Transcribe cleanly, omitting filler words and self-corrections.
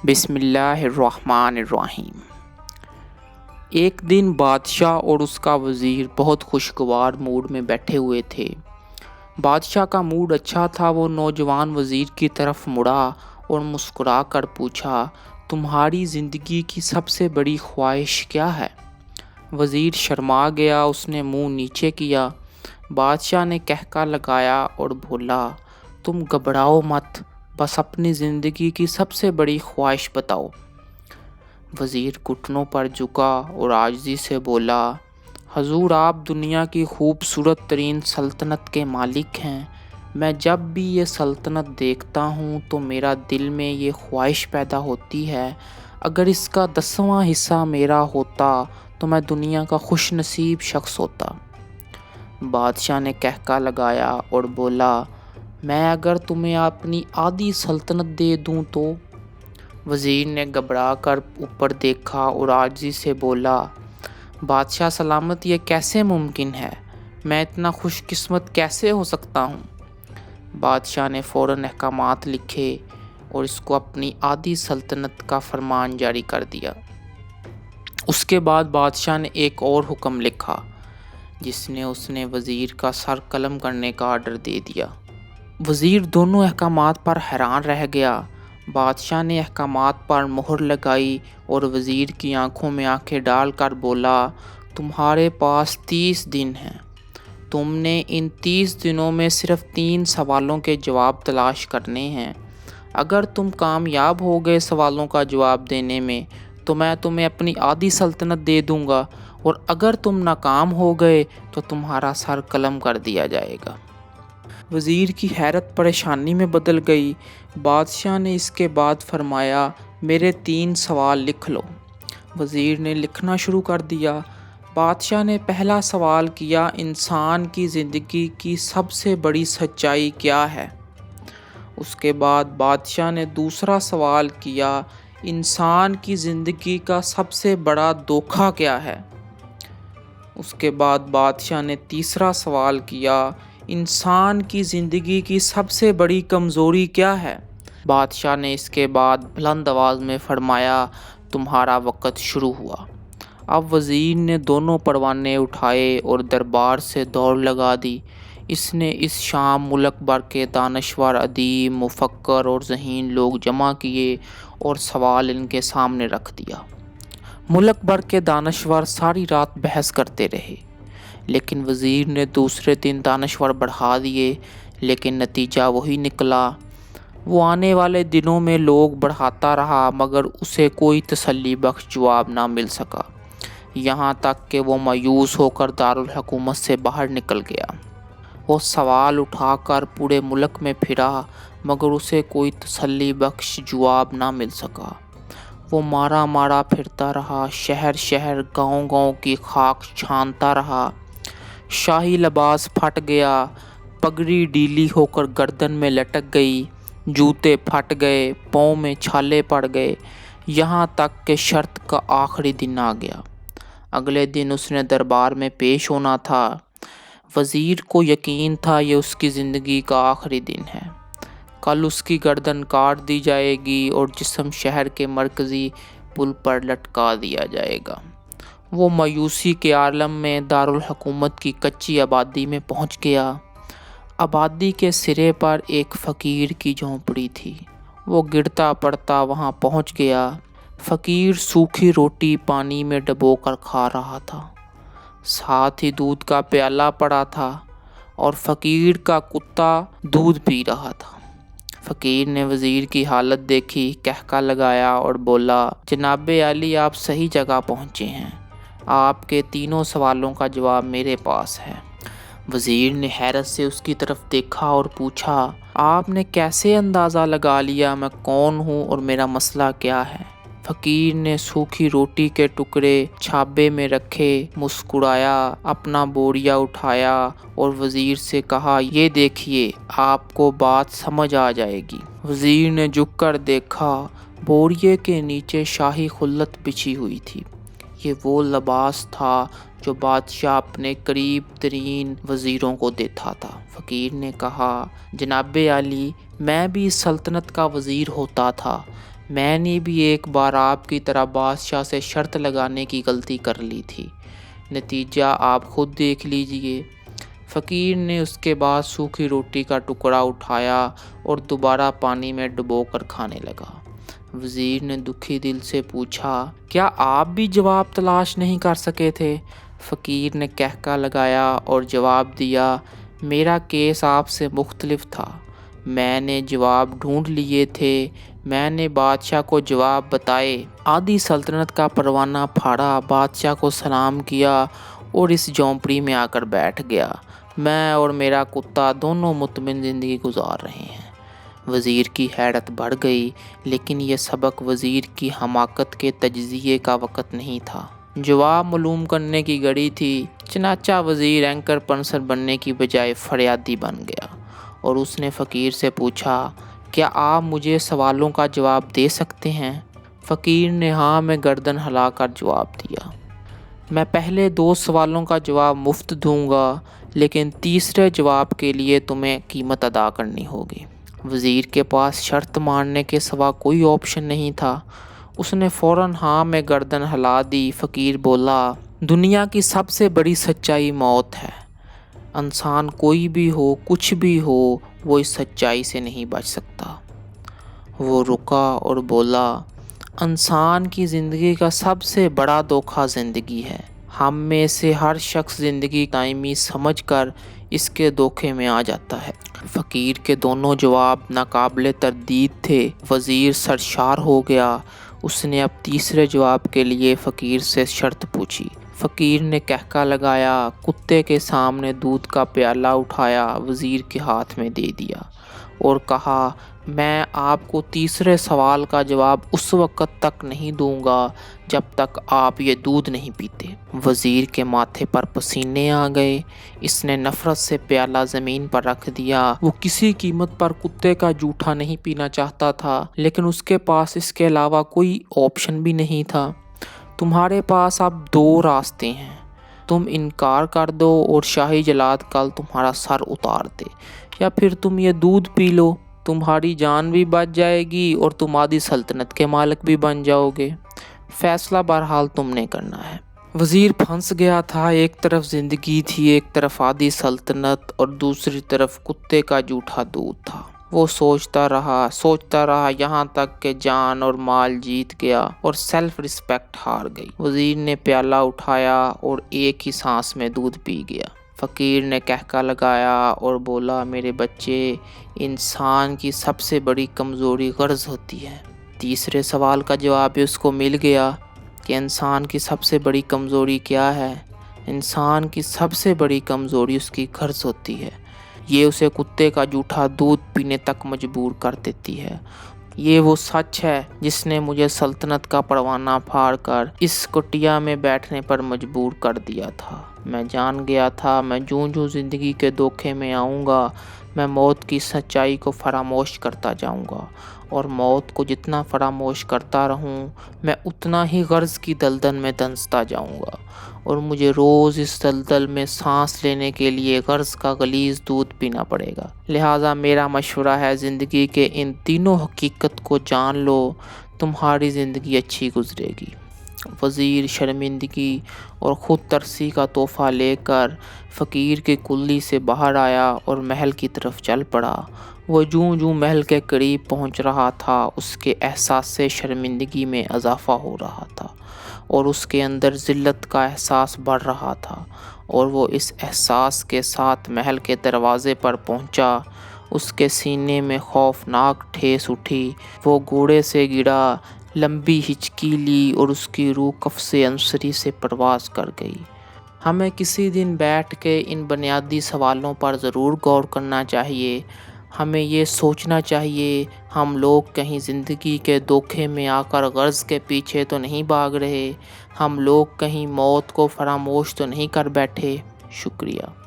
بسم اللہ الرحمن الرحیم۔ ایک دن بادشاہ اور اس کا وزیر بہت خوشگوار موڈ میں بیٹھے ہوئے تھے۔ بادشاہ کا موڈ اچھا تھا۔ وہ نوجوان وزیر کی طرف مڑا اور مسکرا کر پوچھا، تمہاری زندگی کی سب سے بڑی خواہش کیا ہے؟ وزیر شرما گیا، اس نے منہ نیچے کیا۔ بادشاہ نے قہقہ لگایا اور بولا، تم گھبراؤ مت، بس اپنی زندگی کی سب سے بڑی خواہش بتاؤ۔ وزیر گھٹنوں پر جھکا اور عاجزی سے بولا، حضور آپ دنیا کی خوبصورت ترین سلطنت کے مالک ہیں۔ میں جب بھی یہ سلطنت دیکھتا ہوں تو میرا دل میں یہ خواہش پیدا ہوتی ہے، اگر اس کا 10واں حصہ میرا ہوتا تو میں دنیا کا خوش نصیب شخص ہوتا۔ بادشاہ نے قہقہ لگایا اور بولا، میں اگر تمہیں اپنی آدھی سلطنت دے دوں تو؟ وزیر نے گھبرا کر اوپر دیکھا اور عاجزی سے بولا، بادشاہ سلامت، یہ کیسے ممکن ہے؟ میں اتنا خوش قسمت کیسے ہو سکتا ہوں؟ بادشاہ نے فوراً احکامات لکھے اور اس کو اپنی آدھی سلطنت کا فرمان جاری کر دیا۔ اس کے بعد بادشاہ نے ایک اور حکم لکھا جس نے اس نے وزیر کا سر قلم کرنے کا آرڈر دے دیا۔ وزیر دونوں احکامات پر حیران رہ گیا۔ بادشاہ نے احکامات پر مہر لگائی اور وزیر کی آنکھوں میں آنکھیں ڈال کر بولا، تمہارے پاس 30 دن ہیں۔ تم نے ان 30 دنوں میں صرف 3 سوالوں کے جواب تلاش کرنے ہیں۔ اگر تم کامیاب ہو گئے سوالوں کا جواب دینے میں تو میں تمہیں اپنی آدھی سلطنت دے دوں گا، اور اگر تم ناکام ہو گئے تو تمہارا سر قلم کر دیا جائے گا۔ وزیر کی حیرت پریشانی میں بدل گئی۔ بادشاہ نے اس کے بعد فرمایا، میرے 3 سوال لکھ لو۔ وزیر نے لکھنا شروع کر دیا۔ بادشاہ نے پہلا سوال کیا، انسان کی زندگی کی سب سے بڑی سچائی کیا ہے؟ اس کے بعد بادشاہ نے دوسرا سوال کیا، انسان کی زندگی کا سب سے بڑا دھوکہ کیا ہے؟ اس کے بعد بادشاہ نے تیسرا سوال کیا، انسان کی زندگی کی سب سے بڑی کمزوری کیا ہے؟ بادشاہ نے اس کے بعد بلند آواز میں فرمایا، تمہارا وقت شروع ہوا۔ اب وزیر نے دونوں پروانے اٹھائے اور دربار سے دوڑ لگا دی۔ اس نے اس شام ملک بھر کے دانشور، ادیب، مفکر اور ذہین لوگ جمع کیے اور سوال ان کے سامنے رکھ دیا۔ ملک بھر کے دانشور ساری رات بحث کرتے رہے، لیکن وزیر نے دوسرے دن دانشور بڑھا دیے، لیکن نتیجہ وہی نکلا۔ وہ آنے والے دنوں میں لوگ بڑھاتا رہا مگر اسے کوئی تسلی بخش جواب نہ مل سکا، یہاں تک کہ وہ مایوس ہو کر دارالحکومت سے باہر نکل گیا۔ وہ سوال اٹھا کر پورے ملک میں پھرا مگر اسے کوئی تسلی بخش جواب نہ مل سکا۔ وہ مارا مارا پھرتا رہا، شہر شہر، گاؤں گاؤں کی خاک چھانتا رہا۔ شاہی لباس پھٹ گیا، پگڑی ڈھیلی ہو کر گردن میں لٹک گئی، جوتے پھٹ گئے، پاؤں میں چھالے پڑ گئے، یہاں تک کہ شرط کا آخری دن آ گیا۔ اگلے دن اس نے دربار میں پیش ہونا تھا۔ وزیر کو یقین تھا یہ اس کی زندگی کا آخری دن ہے۔ کل اس کی گردن کاٹ دی جائے گی اور جسم شہر کے مرکزی پل پر لٹکا دیا جائے گا۔ وہ مایوسی کے عالم میں دارالحکومت کی کچی آبادی میں پہنچ گیا۔ آبادی کے سرے پر ایک فقیر کی جھونپڑی تھی۔ وہ گرتا پڑتا وہاں پہنچ گیا۔ فقیر سوکھی روٹی پانی میں ڈبو کر کھا رہا تھا، ساتھ ہی دودھ کا پیالہ پڑا تھا اور فقیر کا کتا دودھ پی رہا تھا۔ فقیر نے وزیر کی حالت دیکھی، قہقہ لگایا اور بولا، جناب عالی، آپ صحیح جگہ پہنچے ہیں، آپ کے 3 سوالوں کا جواب میرے پاس ہے۔ وزیر نے حیرت سے اس کی طرف دیکھا اور پوچھا، آپ نے کیسے اندازہ لگا لیا میں کون ہوں اور میرا مسئلہ کیا ہے؟ فقیر نے سوکھی روٹی کے ٹکڑے چھابے میں رکھے، مسکرایا، اپنا بوریا اٹھایا اور وزیر سے کہا، یہ دیکھیے، آپ کو بات سمجھ آ جائے گی۔ وزیر نے جھک کر دیکھا، بوریے کے نیچے شاہی خلت بچھی ہوئی تھی۔ یہ وہ لباس تھا جو بادشاہ اپنے قریب ترین وزیروں کو دیتا تھا۔ فقیر نے کہا، جناب عالی، میں بھی اس سلطنت کا وزیر ہوتا تھا، میں نے بھی ایک بار آپ کی طرح بادشاہ سے شرط لگانے کی غلطی کر لی تھی، نتیجہ آپ خود دیکھ لیجئے۔ فقیر نے اس کے بعد سوکھی روٹی کا ٹکڑا اٹھایا اور دوبارہ پانی میں ڈبو کر کھانے لگا۔ وزیر نے دکھی دل سے پوچھا، کیا آپ بھی جواب تلاش نہیں کر سکے تھے؟ فقیر نے کہکا لگایا اور جواب دیا، میرا کیس آپ سے مختلف تھا، میں نے جواب ڈھونڈ لیے تھے، میں نے بادشاہ کو جواب بتائے۔ آدھی سلطنت کا پروانہ پھاڑا، بادشاہ کو سلام کیا اور اس جھونپڑی میں آ کر بیٹھ گیا۔ میں اور میرا کتا دونوں مطمئن زندگی گزار رہے ہیں۔ وزیر کی حیرت بڑھ گئی، لیکن یہ سبق وزیر کی حماقت کے تجزیے کا وقت نہیں تھا، جواب معلوم کرنے کی گھڑی تھی۔ چنانچہ وزیر اینکر پنسر بننے کی بجائے فریادی بن گیا اور اس نے فقیر سے پوچھا، کیا آپ مجھے سوالوں کا جواب دے سکتے ہیں؟ فقیر نے ہاں میں گردن ہلا کر جواب دیا۔ میں پہلے 2 سوالوں کا جواب مفت دوں گا، لیکن تیسرے جواب کے لیے تمہیں قیمت ادا کرنی ہوگی۔ وزیر کے پاس شرط ماننے کے سوا کوئی آپشن نہیں تھا۔ اس نے فوراً ہاں میں گردن ہلا دی۔ فقیر بولا، دنیا کی سب سے بڑی سچائی موت ہے۔ انسان کوئی بھی ہو، کچھ بھی ہو، وہ اس سچائی سے نہیں بچ سکتا۔ وہ رکا اور بولا، انسان کی زندگی کا سب سے بڑا دھوکہ زندگی ہے۔ ہم میں سے ہر شخص زندگی دائمی سمجھ کر اس کے دھوکے میں آ جاتا ہے۔ فقیر کے دونوں جواب ناقابل تردید تھے۔ وزیر سرشار ہو گیا۔ اس نے اب تیسرے جواب کے لیے فقیر سے شرط پوچھی۔ فقیر نے کہکا لگایا، کتے کے سامنے دودھ کا پیالہ اٹھایا، وزیر کے ہاتھ میں دے دیا اور کہا، میں آپ کو تیسرے سوال کا جواب اس وقت تک نہیں دوں گا جب تک آپ یہ دودھ نہیں پیتے۔ وزیر کے ماتھے پر پسینے آ گئے۔ اس نے نفرت سے پیالہ زمین پر رکھ دیا۔ وہ کسی قیمت پر کتے کا جوٹھا نہیں پینا چاہتا تھا، لیکن اس کے پاس اس کے علاوہ کوئی آپشن بھی نہیں تھا۔ تمہارے پاس اب 2 راستے ہیں، تم انکار کر دو اور شاہی جلاد کل تمہارا سر اتار دے، یا پھر تم یہ دودھ پی لو، تمہاری جان بھی بچ جائے گی اور تم آدھی سلطنت کے مالک بھی بن جاؤ گے۔ فیصلہ بہرحال تم نے کرنا ہے۔ وزیر پھنس گیا تھا۔ ایک طرف زندگی تھی، ایک طرف آدھی سلطنت اور دوسری طرف کتے کا جوٹھا دودھ تھا۔ وہ سوچتا رہا یہاں تک کہ جان اور مال جیت گیا اور سیلف رسپیکٹ ہار گئی۔ وزیر نے پیالہ اٹھایا اور ایک ہی سانس میں دودھ پی گیا۔ فقیر نے کہکا لگایا اور بولا، میرے بچے، انسان کی سب سے بڑی کمزوری غرض ہوتی ہے۔ تیسرے سوال کا جواب بھی اس کو مل گیا کہ انسان کی سب سے بڑی کمزوری کیا ہے؟ انسان کی سب سے بڑی کمزوری اس کی غرض ہوتی ہے۔ یہ اسے کتے کا جوٹھا دودھ پینے تک مجبور کر دیتی ہے۔ یہ وہ سچ ہے جس نے مجھے سلطنت کا پروانہ پھاڑ کر اس کٹیا میں بیٹھنے پر مجبور کر دیا تھا۔ میں جان گیا تھا، میں جوں زندگی کے دھوکے میں آؤں گا، میں موت کی سچائی کو فراموش کرتا جاؤں گا، اور موت کو جتنا فراموش کرتا رہوں، میں اتنا ہی غرض کی دلدل میں دھنستا جاؤں گا، اور مجھے روز اس دلدل میں سانس لینے کے لیے غرض کا غلیظ دودھ پینا پڑے گا۔ لہٰذا میرا مشورہ ہے، زندگی کے ان تینوں حقیقت کو جان لو، تمہاری زندگی اچھی گزرے گی۔ وزیر شرمندگی اور خود ترسی کا تحفہ لے کر فقیر کی کلی سے باہر آیا اور محل کی طرف چل پڑا۔ وہ جوں محل کے قریب پہنچ رہا تھا، اس کے احساس سے شرمندگی میں اضافہ ہو رہا تھا اور اس کے اندر ذلت کا احساس بڑھ رہا تھا، اور وہ اس احساس کے ساتھ محل کے دروازے پر پہنچا۔ اس کے سینے میں خوفناک ٹھیس اٹھی، وہ گھوڑے سے گرا، لمبی ہچکی لی اور اس کی روح قفس عنصری سے پرواز کر گئی۔ ہمیں کسی دن بیٹھ کے ان بنیادی سوالوں پر ضرور غور کرنا چاہیے۔ ہمیں یہ سوچنا چاہیے، ہم لوگ کہیں زندگی کے دھوکے میں آ کر غرض کے پیچھے تو نہیں بھاگ رہے، ہم لوگ کہیں موت کو فراموش تو نہیں کر بیٹھے۔ شکریہ۔